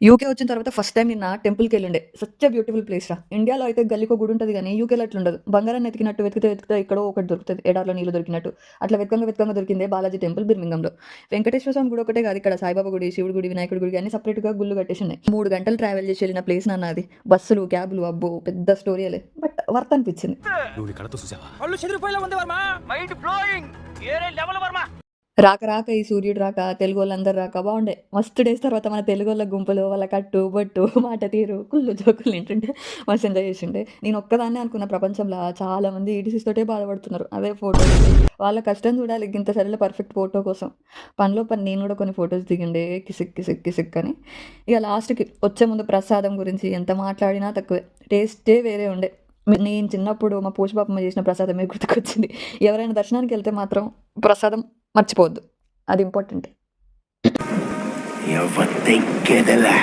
UK వచ్చిన తర్వాత first time నిన్న టెంపుల్‌కి వెళ్ళుండే. సచ్ ఎ బ్యూటిఫుల్ ప్లేస్ రా. ఇండియాలో అయితే గల్లీకో గుడి ఉంటది గానీ, యూకేలో అట్లుండదు. బంగారాన్ని ఎతికినట్టు వెతికితే వెతికితే ఎక్కడో ఒకటి దొరుకుతది. ఎడారిలో నీళ్లు దొరికినట్టు. అట్లా వెతకంగా దొరికిందే బాలాజీ టెంపుల్ బిర్మింఘంలో. వెంకటేశ్వర స్వామి గుడి ఒకటే కాదు ఇక్కడ సాయిబాబా గుడి, శివుడి గుడి, వినాయకుడి గుడి అన్ని సెపరేట్‌గా గుళ్ళు కట్టేసున్నాయి. 3 గంటలు ట్రావెల్ చేసి వెళ్ళిన ప్లేస్ నాన్న అది. బస్సులు, క్యాబ్‌లు అబ్బో! పెద్ద స్టోరీయే. బట్ వర్త్ అనిపించింది. నువ్వు నీ కళ్ళతో చూసావా? కళ్ళు చెదిరిపోయేలా ఉంది వర్మ. Mind blowing. ఏరే లెవెల్ వర్మ. రాక ఈ సూర్యుడు రాక, తెలుగోళ్ళందరూ రాక బాగుండే. మస్తు డేస్ తర్వాత మన తెలుగోళ్ళ గుంపులో వాళ్ళ కట్టు, బొట్టు, మాట తీరు, కుళ్ళు జోకులు వింటుంటే మస్తు ఎంజాయ్ చేసిండే. నేను ఒక్కదాన్నే అనుకున్న ప్రపంచంలో చాలా మంది ఈటీసీస్ తోటే బాధపడుతున్నారు. అదే ఫోటోలు వాళ్ళ కష్టం చూడాలి ఇంత సరేలే పర్ఫెక్ట్ ఫోటో కోసం. పనిలో పని నేను కూడా కొన్ని ఫొటోస్ దిగిండే కిసిక్ అని. ఇక లాస్ట్‌కి వచ్చే ముందు ప్రసాదం గురించి ఎంత మాట్లాడినా తక్కువే. టేస్టే వేరే ఉండే. నేను చిన్నప్పుడు మా పోషబాపమ్మ చేసిన ప్రసాదమే గుర్తుకొచ్చింది. ఎవరైనా దర్శనానికి వెళ్తే మాత్రం ప్రసాదం మర్చిపోవద్దు. అది ఇంపార్టెంట్. ఎవరు తెగ్గెదలా